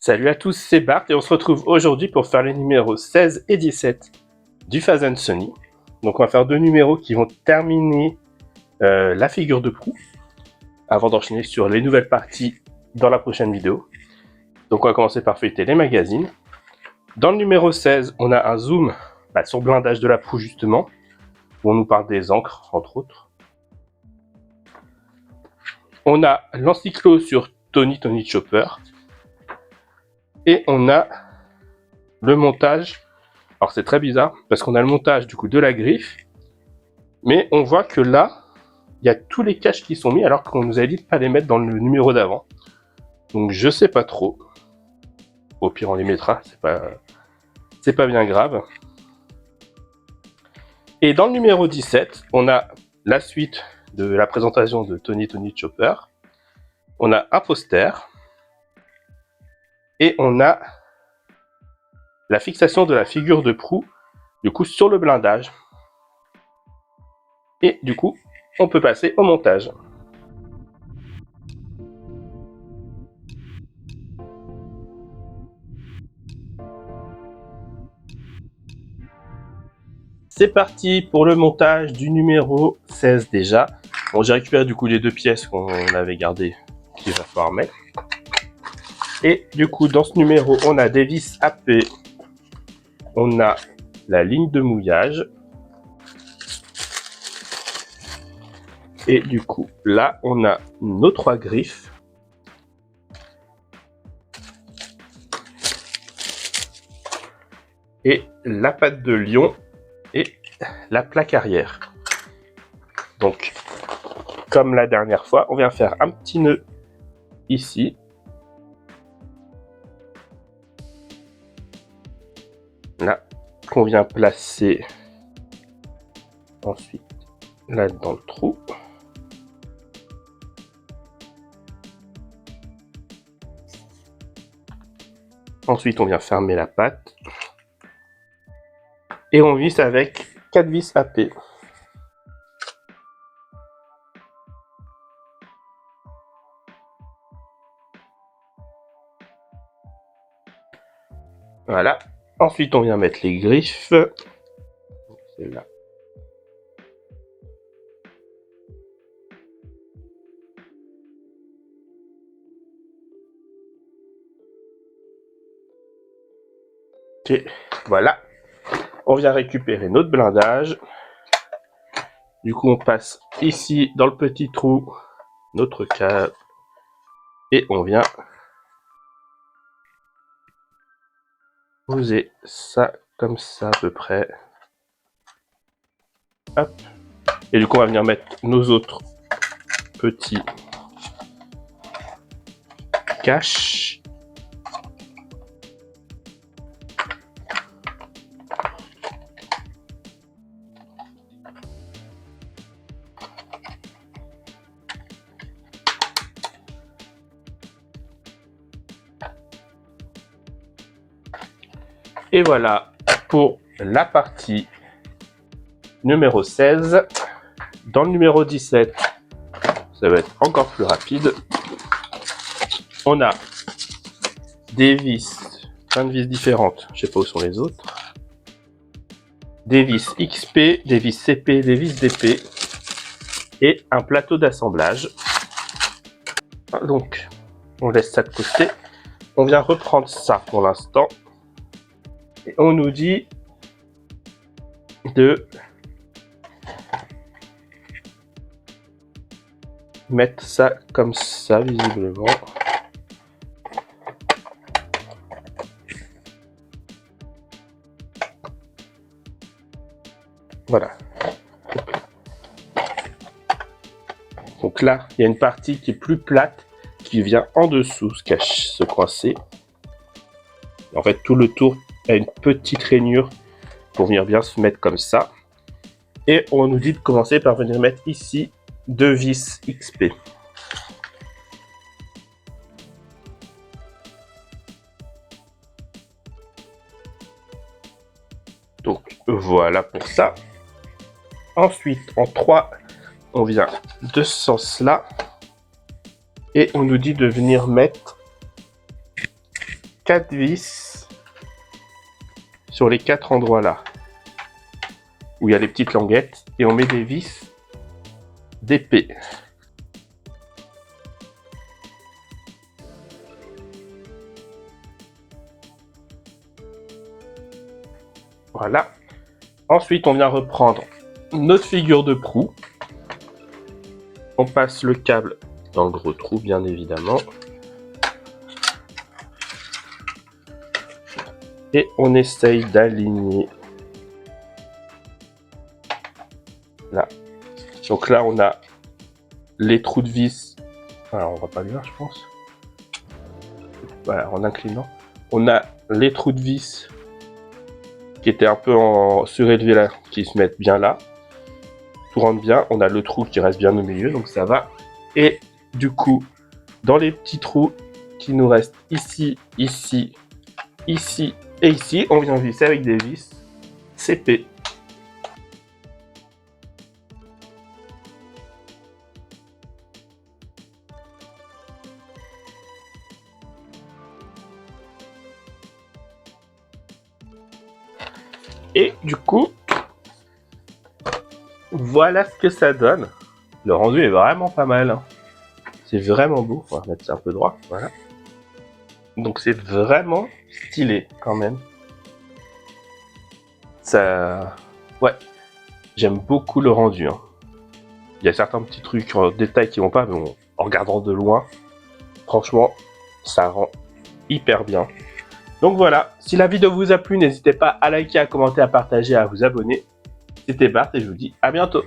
Salut à tous, c'est Bart et on se retrouve aujourd'hui pour faire les numéros 16 et 17 du Fast and Sony. Donc on va faire deux numéros qui vont terminer la figure de proue avant d'enchaîner sur les nouvelles parties dans la prochaine vidéo. Donc on va commencer par feuilleter les magazines. Dans le numéro 16, on a un zoom sur le blindage de la proue justement, où on nous parle des encres entre autres. On a l'encyclo sur Tony Chopper. Et on a le montage. Alors c'est très bizarre parce qu'on a le montage du coup de la griffe, mais on voit que là il y a tous les caches qui sont mis alors qu'on nous a dit de pas les mettre dans le numéro d'avant. Donc je sais pas trop. Au pire on les mettra, c'est pas bien grave. Et dans le numéro 17, on a la suite de la présentation de Tony Chopper. On a un poster et on a la fixation de la figure de proue du coup sur le blindage. Et du coup, on peut passer au montage. C'est parti pour le montage du numéro 16 déjà. Bon, j'ai récupéré du coup les deux pièces qu'on avait gardées, qu'il va falloir mettre. Et du coup, dans ce numéro, on a des vis AP. On a la ligne de mouillage. Et du coup, là, on a nos trois griffes. Et la patte de lion et la plaque arrière. Donc, comme la dernière fois, on vient faire un petit nœud ici. Là, qu'on vient placer ensuite là dans le trou. Ensuite, on vient fermer la patte. Et on visse avec 4 vis AP. Voilà. Ensuite, on vient mettre les griffes. C'est là. Et voilà. On vient récupérer notre blindage. Du coup, on passe ici dans le petit trou notre câble. Et on vient poser ça comme ça à peu près. Hop. Et du coup, on va venir mettre nos autres petits caches. Et voilà pour la partie numéro 16. Dans le numéro 17, ça va être encore plus rapide. On a des vis, plein de vis différentes. Je sais pas où sont les autres. Des vis XP, des vis CP, des vis DP et un plateau d'assemblage. Donc, on laisse ça de côté. On vient reprendre ça pour l'instant. Et on nous dit de mettre ça comme ça, visiblement. Voilà. Donc là, il y a une partie qui est plus plate, qui vient en dessous se coincer. En fait, tout le tour a une petite rainure pour venir bien se mettre comme ça. Et on nous dit de commencer par venir mettre ici deux vis XP. Donc voilà pour ça. Ensuite, en 3, on vient de ce sens-là. Et on nous dit de venir mettre 4 vis sur les 4 endroits là où il y a les petites languettes et on met des vis d'épée. Voilà. Ensuite, on vient reprendre notre figure de proue. On passe le câble dans le gros trou, bien évidemment. Et on essaye d'aligner. Là. Donc là, on a les trous de vis. Alors, on va pas le voir, je pense. Voilà, en inclinant. On a les trous de vis qui étaient un peu en surélevé là, qui se mettent bien là. Tout rentre bien. On a le trou qui reste bien au milieu, donc ça va. Et du coup, dans les petits trous qui nous restent ici, ici, ici et ici, on vient visser avec des vis CP. Et du coup, voilà ce que ça donne. Le rendu est vraiment pas mal. Hein. C'est vraiment beau. On va mettre ça un peu droit. Voilà. Donc c'est vraiment stylé quand même. Ça... Ouais. J'aime beaucoup le rendu. Hein. Il y a certains petits trucs en détail qui vont pas, mais en regardant de loin, franchement, ça rend hyper bien. Donc voilà, si la vidéo vous a plu, n'hésitez pas à liker, à commenter, à partager, à vous abonner. C'était Bart et je vous dis à bientôt.